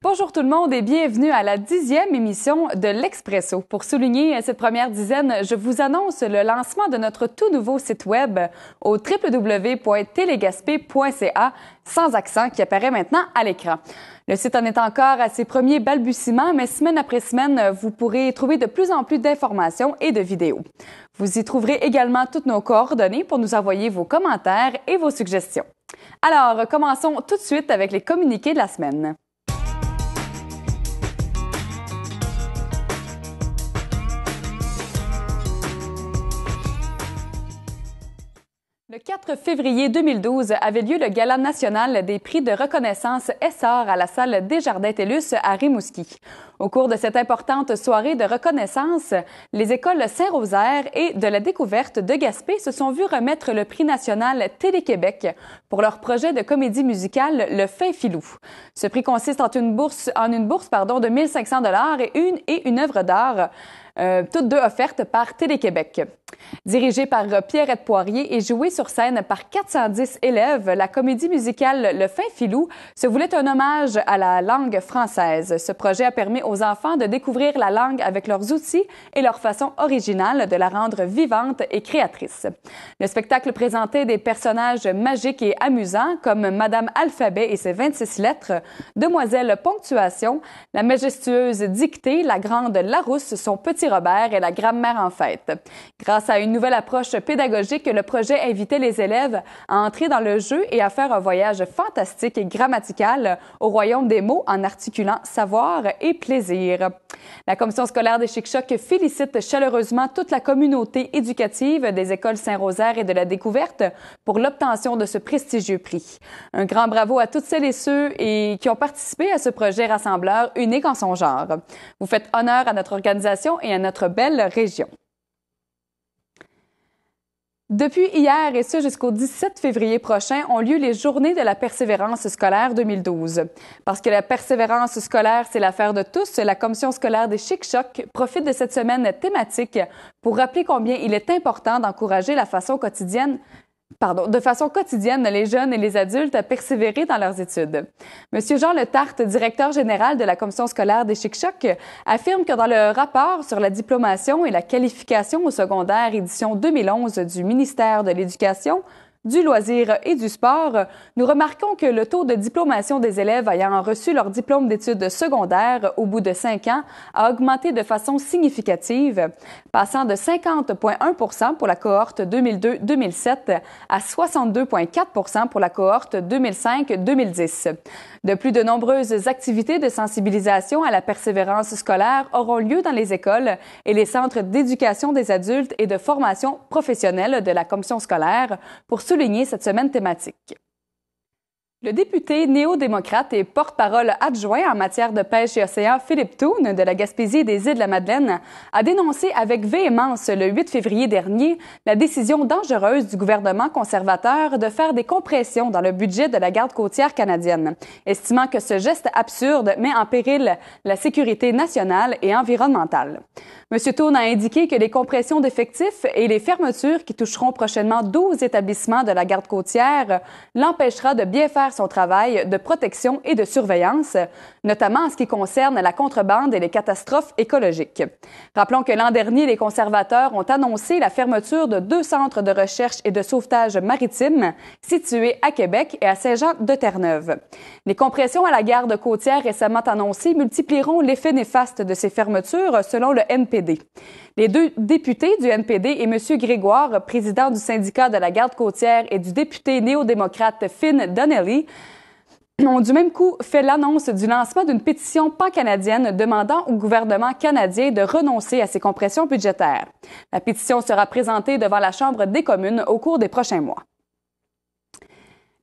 Bonjour tout le monde et bienvenue à la 10e émission de l'Expresso. Pour souligner cette première dizaine, je vous annonce le lancement de notre tout nouveau site web au www.telegaspé.ca sans accent qui apparaît maintenant à l'écran. Le site en est encore à ses premiers balbutiements, mais semaine après semaine, vous pourrez trouver de plus en plus d'informations et de vidéos. Vous y trouverez également toutes nos coordonnées pour nous envoyer vos commentaires et vos suggestions. Alors, commençons tout de suite avec les communiqués de la semaine. Le 4 février 2012 avait lieu le Gala national des prix de reconnaissance Essor à la salle Desjardins-TELUS à Rimouski. Au cours de cette importante soirée de reconnaissance, les écoles Saint-Rosaire et de la découverte de Gaspé se sont vues remettre le prix national Télé-Québec pour leur projet de comédie musicale Le Fin Filou. Ce prix consiste en une bourse de 1 500 $ et une œuvre d'art. Toutes deux offertes par Télé-Québec. Dirigée par Pierrette Poirier et jouée sur scène par 410 élèves, la comédie musicale Le Fin Filou se voulait un hommage à la langue française. Ce projet a permis aux enfants de découvrir la langue avec leurs outils et leur façon originale de la rendre vivante et créatrice. Le spectacle présentait des personnages magiques et amusants comme Madame Alphabet et ses 26 lettres, Demoiselle Ponctuation, la majestueuse Dictée, la grande Larousse, son petit Robert et la grammaire en fête. Grâce à une nouvelle approche pédagogique, le projet invitait les élèves à entrer dans le jeu et à faire un voyage fantastique et grammatical au royaume des mots en articulant savoir et plaisir. La commission scolaire des Chic-Chocs félicite chaleureusement toute la communauté éducative des écoles Saint-Rosaire et de la découverte pour l'obtention de ce prestigieux prix. Un grand bravo à toutes celles et ceux qui ont participé à ce projet rassembleur unique en son genre. Vous faites honneur à notre organisation et à notre belle région. Depuis hier et ce jusqu'au 17 février prochain ont lieu les Journées de la persévérance scolaire 2012. Parce que la persévérance scolaire, c'est l'affaire de tous, la commission scolaire des Chic-Chocs profite de cette semaine thématique pour rappeler combien il est important d'encourager de façon quotidienne les jeunes et les adultes à persévérer dans leurs études. Monsieur Jean Letarte, directeur général de la commission scolaire des Chic-Chocs, affirme que dans le rapport sur la diplomation et la qualification au secondaire édition 2011 du ministère de l'Éducation, du loisir et du sport, nous remarquons que le taux de diplomation des élèves ayant reçu leur diplôme d'études secondaires au bout de 5 ans a augmenté de façon significative, passant de 50,1 % pour la cohorte 2002-2007 à 62,4 % pour la cohorte 2005-2010. De plus, de nombreuses activités de sensibilisation à la persévérance scolaire auront lieu dans les écoles et les centres d'éducation des adultes et de formation professionnelle de la commission scolaire pour souligner cette semaine thématique. Le député néo-démocrate et porte-parole adjoint en matière de pêche et océan, Philippe Thune, de la Gaspésie et des Îles-de-la-Madeleine, a dénoncé avec véhémence le 8 février dernier la décision dangereuse du gouvernement conservateur de faire des compressions dans le budget de la garde côtière canadienne, estimant que ce geste absurde met en péril la sécurité nationale et environnementale. M. Thune a indiqué que les compressions d'effectifs et les fermetures qui toucheront prochainement 12 établissements de la garde côtière l'empêchera de bien faire son travail de protection et de surveillance, notamment en ce qui concerne la contrebande et les catastrophes écologiques. Rappelons que l'an dernier, les conservateurs ont annoncé la fermeture de 2 centres de recherche et de sauvetage maritime situés à Québec et à Saint-Jean-de-Terre-Neuve. Les compressions à la garde côtière récemment annoncées multiplieront l'effet néfaste de ces fermetures, selon le NPD. Les 2 députés du NPD et M. Grégoire, président du syndicat de la garde côtière, et du député néo-démocrate Finn Donnelly, ont du même coup fait l'annonce du lancement d'une pétition pan-canadienne demandant au gouvernement canadien de renoncer à ces compressions budgétaires. La pétition sera présentée devant la Chambre des communes au cours des prochains mois.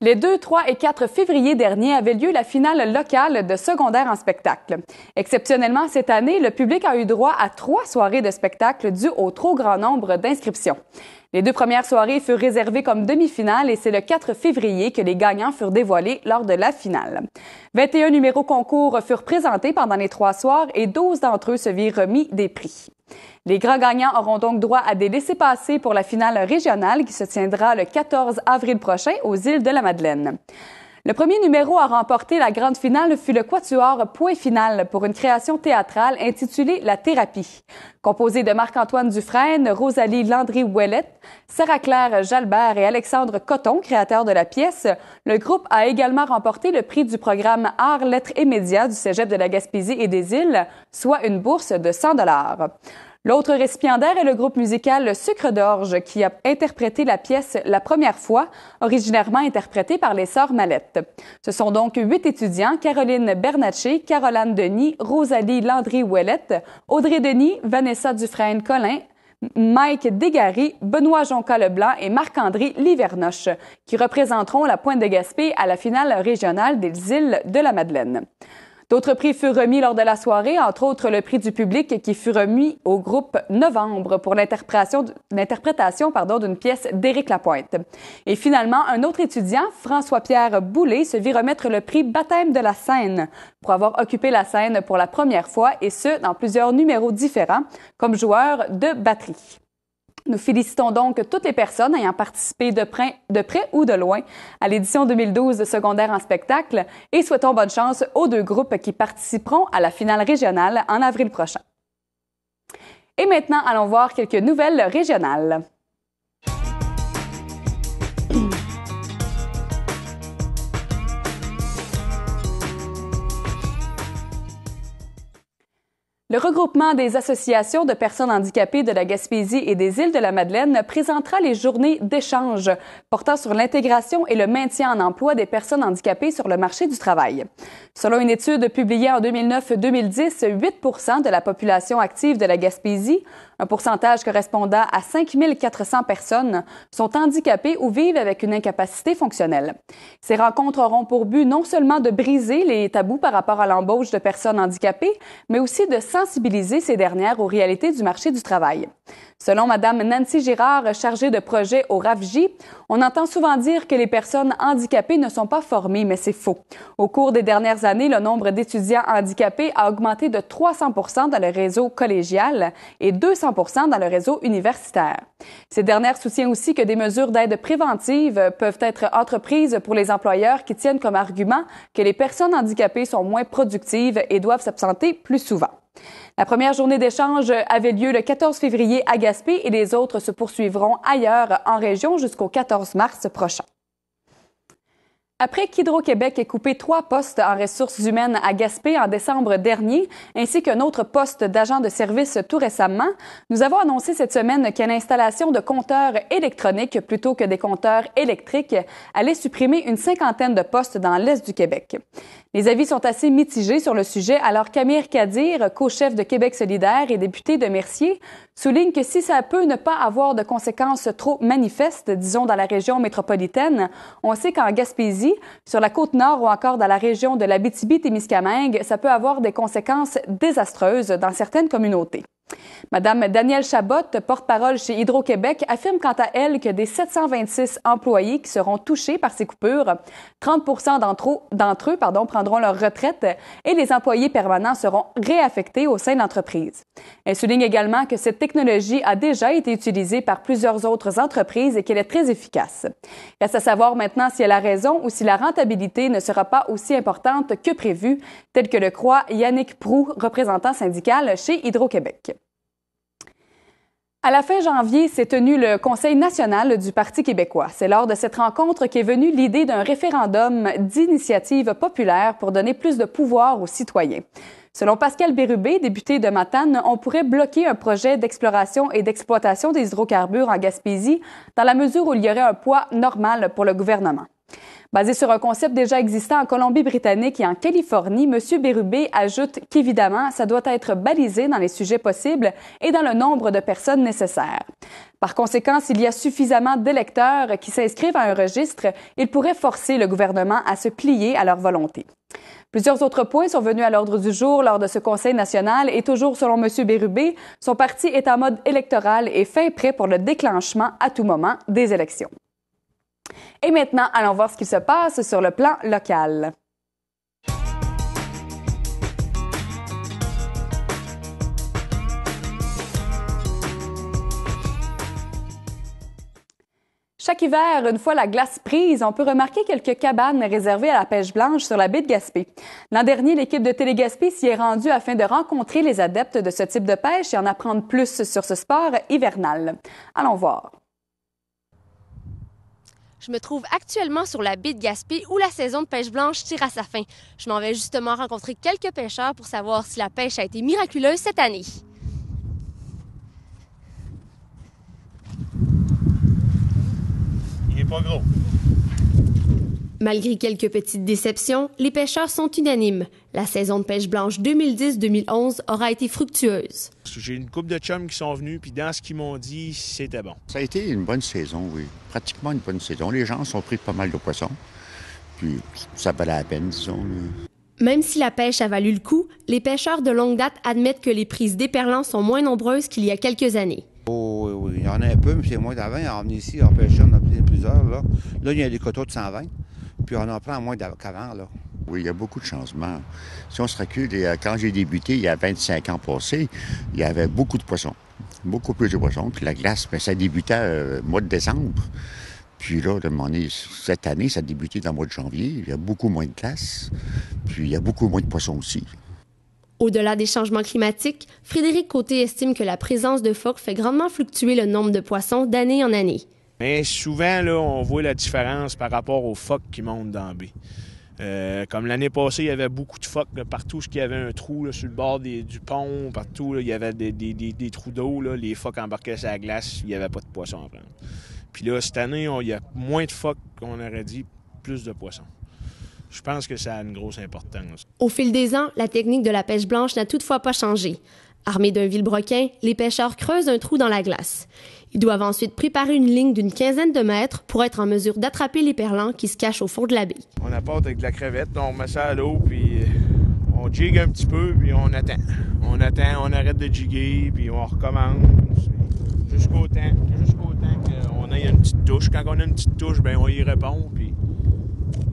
Les 2, 3 et 4 février dernier avait lieu la finale locale de secondaire en spectacle. Exceptionnellement, cette année, le public a eu droit à 3 soirées de spectacle dû au trop grand nombre d'inscriptions. Les 2 premières soirées furent réservées comme demi-finale et c'est le 4 février que les gagnants furent dévoilés lors de la finale. 21 numéros concours furent présentés pendant les 3 soirs et 12 d'entre eux se virent remis des prix. Les grands gagnants auront donc droit à des laissez-passer pour la finale régionale qui se tiendra le 14 avril prochain aux Îles de la Madeleine. Le premier numéro à remporter la grande finale fut le quatuor Point Final pour une création théâtrale intitulée La Thérapie. Composé de Marc-Antoine Dufresne, Rosalie Landry-Ouellette, Sarah-Claire Jalbert et Alexandre Coton, créateurs de la pièce, le groupe a également remporté le prix du programme Arts, Lettres et Médias du Cégep de la Gaspésie et des Îles, soit une bourse de 100 $. L'autre récipiendaire est le groupe musical Sucre d'Orge qui a interprété la pièce la première fois, originairement interprétée par les Sœurs Mallette. Ce sont donc 8 étudiants, Caroline Bernatchez, Caroline Denis, Rosalie Landry-Ouellette, Audrey Denis, Vanessa Dufresne-Collin, Mike Desgaris, Benoît Jonca-Leblanc et Marc-André Livernoche, qui représenteront la Pointe de Gaspé à la finale régionale des Îles de la Madeleine. D'autres prix furent remis lors de la soirée, entre autres le prix du public qui fut remis au groupe Novembre pour l'interprétation d'une pièce d'Éric Lapointe. Et finalement, un autre étudiant, François-Pierre Boulay, se vit remettre le prix Baptême de la scène pour avoir occupé la scène pour la première fois et ce, dans plusieurs numéros différents, comme joueur de batterie. Nous félicitons donc toutes les personnes ayant participé de près ou de loin à l'édition 2012 de Secondaire en spectacle et souhaitons bonne chance aux 2 groupes qui participeront à la finale régionale en avril prochain. Et maintenant, allons voir quelques nouvelles régionales. Le regroupement des associations de personnes handicapées de la Gaspésie et des Îles de la Madeleine présentera les journées d'échange portant sur l'intégration et le maintien en emploi des personnes handicapées sur le marché du travail. Selon une étude publiée en 2009-2010, 8 % de la population active de la Gaspésie, un pourcentage correspondant à 5 400 personnes, sont handicapées ou vivent avec une incapacité fonctionnelle. Ces rencontres auront pour but non seulement de briser les tabous par rapport à l'embauche de personnes handicapées, mais aussi de sensibiliser ces dernières aux réalités du marché du travail. Selon Mme Nancy Girard, chargée de projet au RAFJ, on entend souvent dire que les personnes handicapées ne sont pas formées, mais c'est faux. Au cours des dernières années, le nombre d'étudiants handicapés a augmenté de 300 % dans le réseau collégial et 200 % dans le réseau universitaire. Ces dernières soutiennent aussi que des mesures d'aide préventive peuvent être entreprises pour les employeurs qui tiennent comme argument que les personnes handicapées sont moins productives et doivent s'absenter plus souvent. La première journée d'échange avait lieu le 14 février à Gaspé et les autres se poursuivront ailleurs en région jusqu'au 14 mars prochain. Après qu'Hydro-Québec ait coupé 3 postes en ressources humaines à Gaspé en décembre dernier, ainsi qu'un autre poste d'agent de service tout récemment, nous avons annoncé cette semaine que l'installation de compteurs électroniques plutôt que des compteurs électriques allait supprimer une 50aine de postes dans l'Est du Québec. Les avis sont assez mitigés sur le sujet, alors qu'Amir Kadir, co-chef de Québec solidaire et député de Mercier, souligne que si ça peut ne pas avoir de conséquences trop manifestes, disons dans la région métropolitaine, on sait qu'en Gaspésie, sur la Côte-Nord ou encore dans la région de l'Abitibi-Témiscamingue, ça peut avoir des conséquences désastreuses dans certaines communautés. Madame Danielle Chabot, porte-parole chez Hydro-Québec, affirme quant à elle que des 726 employés qui seront touchés par ces coupures, 30 % d'entre eux prendront leur retraite et les employés permanents seront réaffectés au sein de l'entreprise. Elle souligne également que cette technologie a déjà été utilisée par plusieurs autres entreprises et qu'elle est très efficace. Reste à savoir maintenant si elle a raison ou si la rentabilité ne sera pas aussi importante que prévu, tel que le croit Yannick Proux, représentant syndical chez Hydro-Québec. À la fin janvier, s'est tenu le Conseil national du Parti québécois. C'est lors de cette rencontre qu'est venue l'idée d'un référendum d'initiative populaire pour donner plus de pouvoir aux citoyens. Selon Pascal Bérubé, député de Matane, on pourrait bloquer un projet d'exploration et d'exploitation des hydrocarbures en Gaspésie dans la mesure où il y aurait un poids normal pour le gouvernement. Basé sur un concept déjà existant en Colombie-Britannique et en Californie, M. Bérubé ajoute qu'évidemment, ça doit être balisé dans les sujets possibles et dans le nombre de personnes nécessaires. Par conséquent, s'il y a suffisamment d'électeurs qui s'inscrivent à un registre, il pourrait forcer le gouvernement à se plier à leur volonté. Plusieurs autres points sont venus à l'ordre du jour lors de ce Conseil national et toujours selon M. Bérubé, son parti est en mode électoral et fin prêt pour le déclenchement à tout moment des élections. Et maintenant, allons voir ce qui se passe sur le plan local. Chaque hiver, une fois la glace prise, on peut remarquer quelques cabanes réservées à la pêche blanche sur la baie de Gaspé. L'an dernier, l'équipe de Télé Gaspé s'y est rendue afin de rencontrer les adeptes de ce type de pêche et en apprendre plus sur ce sport hivernal. Allons voir. Je me trouve actuellement sur la baie de Gaspé où la saison de pêche blanche tire à sa fin. Je m'en vais justement rencontrer quelques pêcheurs pour savoir si la pêche a été miraculeuse cette année. Il est pas gros. Malgré quelques petites déceptions, les pêcheurs sont unanimes. La saison de pêche blanche 2010-2011 aura été fructueuse. J'ai une couple de chums qui sont venus, puis dans ce qu'ils m'ont dit, c'était bon. Ça a été une bonne saison, oui. Pratiquement une bonne saison. Les gens ont pris pas mal de poissons, puis ça valait la peine, disons. Même si la pêche a valu le coup, les pêcheurs de longue date admettent que les prises d'éperlans sont moins nombreuses qu'il y a quelques années. Oh, oui, il y en a un peu, mais c'est moins d'avant. On est venu ici, on pêchait, on a pris plusieurs. Là, il y a des quotas de 120, puis on en prend moins qu'avant. Là. Oui, il y a beaucoup de changements. Si on se recule, quand j'ai débuté, il y a 25 ans passés, il y avait beaucoup de poissons. Beaucoup plus de poissons. Puis la glace, bien, ça débutait au mois de décembre. Puis là, cette année, ça a débuté dans le mois de janvier. Il y a beaucoup moins de glace. Puis il y a beaucoup moins de poissons aussi. Au-delà des changements climatiques, Frédéric Côté estime que la présence de phoques fait grandement fluctuer le nombre de poissons d'année en année. Mais souvent, là, on voit la différence par rapport aux phoques qui montent dans la baie. Comme l'année passée, il y avait beaucoup de phoques là, partout où il y avait un trou là, sur le bord du pont, partout là, il y avait des trous d'eau. Là, les phoques embarquaient sur la glace, il n'y avait pas de poissons à prendre. Puis là, cette année, il y a moins de phoques qu'on aurait dit, plus de poissons. Je pense que ça a une grosse importance. Au fil des ans, la technique de la pêche blanche n'a toutefois pas changé. Armés d'un vilebrequin, les pêcheurs creusent un trou dans la glace. Ils doivent ensuite préparer une ligne d'une quinzaine de mètres pour être en mesure d'attraper l'éperlan qui se cache au fond de la baie. On apporte avec de la crevette, on met ça à l'eau, puis on jigue un petit peu, puis on attend. On arrête de jiguer, puis on recommence. Jusqu'au temps qu'on ait une petite touche. Quand on a une petite touche, bien, on y répond, puis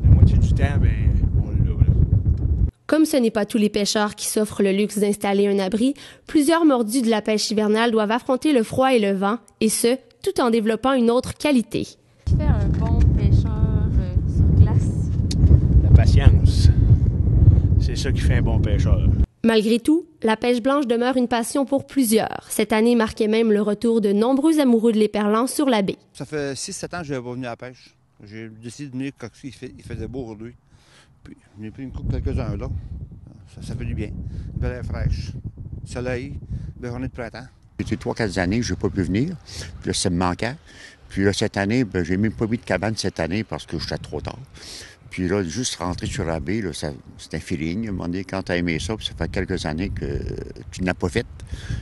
la moitié du temps, bien, on l'a. Comme ce n'est pas tous les pêcheurs qui s'offrent le luxe d'installer un abri, plusieurs mordus de la pêche hivernale doivent affronter le froid et le vent, et ce, tout en développant une autre qualité. Qui fait un bon pêcheur sur glace? La patience. C'est ça qui fait un bon pêcheur. Malgré tout, la pêche blanche demeure une passion pour plusieurs. Cette année marquait même le retour de nombreux amoureux de l'éperlan sur la baie. Ça fait 6-7 ans que je n'avais pas venu à la pêche. J'ai décidé de venir quand il faisait beau aujourd'hui. Puis, j'ai pris une coupe quelques-uns là. Ça fait du bien. Belle air fraîche. Soleil, belle journée de printemps. C'était 3-4 années que je n'ai pas pu venir. Puis là, ça me manquait. Puis là, cette année, j'ai même pas mis de cabane cette année parce que j'étais trop tard. Puis là, juste rentrer sur la baie, là, c'est un feeling. À un moment donné, quand tu as aimé ça, puis ça fait quelques années que tu n'as pas fait.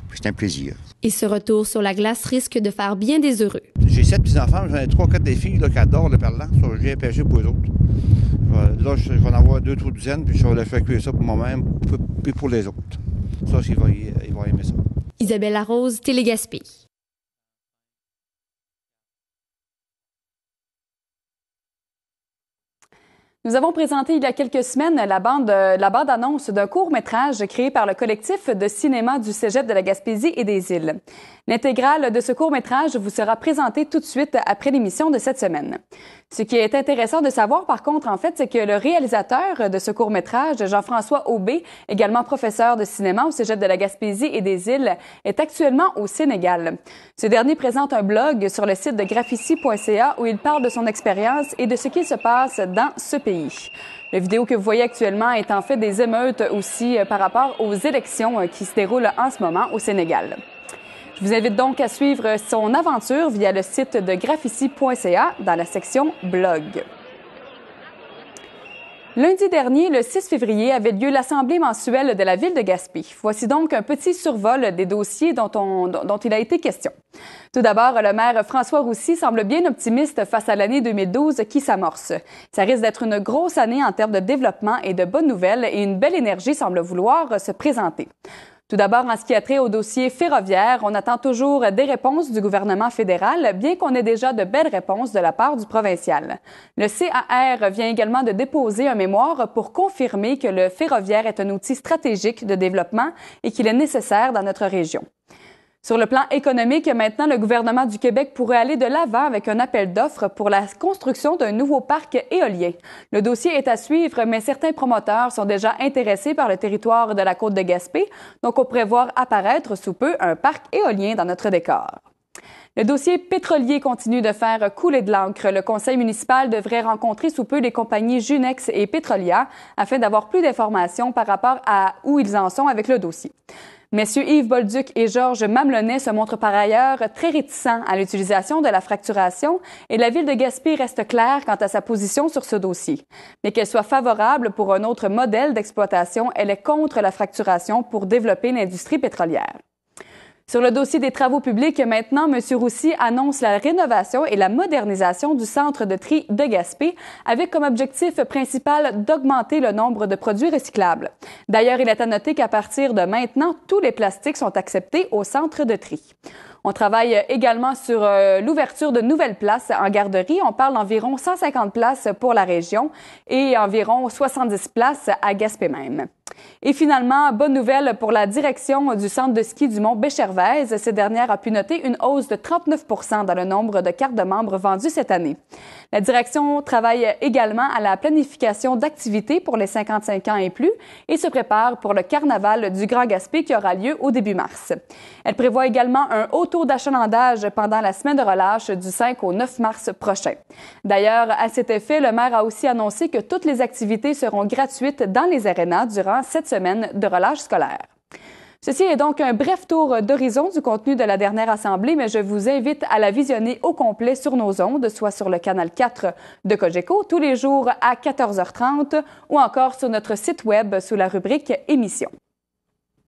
Puis c'est un plaisir. Et ce retour sur la glace risque de faire bien des heureux. J'ai 7 petits-enfants, j'en ai 3-4 des filles là, qui adorent le perlan. Je viens pêcher pour eux autres. Là, je vais en avoir 2-3 dizaines, puis je vais leur faire cuire ça pour moi-même et pour les autres. Ça, ils vont aimer ça. Isabelle Larose, Télé Gaspé. Nous avons présenté il y a quelques semaines la bande-annonce d'un court-métrage créé par le collectif de cinéma du Cégep de la Gaspésie et des Îles. L'intégrale de ce court-métrage vous sera présentée tout de suite après l'émission de cette semaine. Ce qui est intéressant de savoir, par contre, en fait, c'est que le réalisateur de ce court-métrage, Jean-François Aubé, également professeur de cinéma au Cégep de la Gaspésie et des Îles, est actuellement au Sénégal. Ce dernier présente un blog sur le site de graphici.ca où il parle de son expérience et de ce qui se passe dans ce pays. La vidéo que vous voyez actuellement est en fait des émeutes aussi par rapport aux élections qui se déroulent en ce moment au Sénégal. Je vous invite donc à suivre son aventure via le site de graphici.ca dans la section blog. Lundi dernier, le 6 février, avait lieu l'Assemblée mensuelle de la Ville de Gaspé. Voici donc un petit survol des dossiers dont il a été question. Tout d'abord, le maire François Roussy semble bien optimiste face à l'année 2012 qui s'amorce. Ça risque d'être une grosse année en termes de développement et de bonnes nouvelles et une belle énergie semble vouloir se présenter. Tout d'abord, en ce qui a trait au dossier ferroviaire, on attend toujours des réponses du gouvernement fédéral, bien qu'on ait déjà de belles réponses de la part du provincial. Le CAR vient également de déposer un mémoire pour confirmer que le ferroviaire est un outil stratégique de développement et qu'il est nécessaire dans notre région. Sur le plan économique, maintenant, le gouvernement du Québec pourrait aller de l'avant avec un appel d'offres pour la construction d'un nouveau parc éolien. Le dossier est à suivre, mais certains promoteurs sont déjà intéressés par le territoire de la côte de Gaspé, donc on pourrait voir apparaître sous peu un parc éolien dans notre décor. Le dossier pétrolier continue de faire couler de l'encre. Le conseil municipal devrait rencontrer sous peu les compagnies Junex et Petrolia afin d'avoir plus d'informations par rapport à où ils en sont avec le dossier. Messieurs Yves Bolduc et Georges Mamelonnet se montrent par ailleurs très réticents à l'utilisation de la fracturation et la ville de Gaspé reste claire quant à sa position sur ce dossier. Mais qu'elle soit favorable pour un autre modèle d'exploitation, elle est contre la fracturation pour développer l'industrie pétrolière. Sur le dossier des travaux publics, maintenant, M. Roussy annonce la rénovation et la modernisation du centre de tri de Gaspé, avec comme objectif principal d'augmenter le nombre de produits recyclables. D'ailleurs, il est à noter qu'à partir de maintenant, tous les plastiques sont acceptés au centre de tri. On travaille également sur l'ouverture de nouvelles places en garderie. On parle d'environ 150 places pour la région et environ 70 places à Gaspé même. Et finalement, bonne nouvelle pour la direction du centre de ski du Mont Béchervaise. Cette dernière a pu noter une hausse de 39 % dans le nombre de cartes de membres vendues cette année. La direction travaille également à la planification d'activités pour les 55 ans et plus et se prépare pour le carnaval du Grand Gaspé qui aura lieu au début mars. Elle prévoit également un haut taux d'achalandage pendant la semaine de relâche du 5 au 9 mars prochain. D'ailleurs, à cet effet, le maire a aussi annoncé que toutes les activités seront gratuites dans les arénas durant cette semaine de relâche scolaire. Ceci est donc un bref tour d'horizon du contenu de la dernière Assemblée, mais je vous invite à la visionner au complet sur nos ondes, soit sur le canal 4 de Cogeco, tous les jours à 14h30 ou encore sur notre site web sous la rubrique Émissions.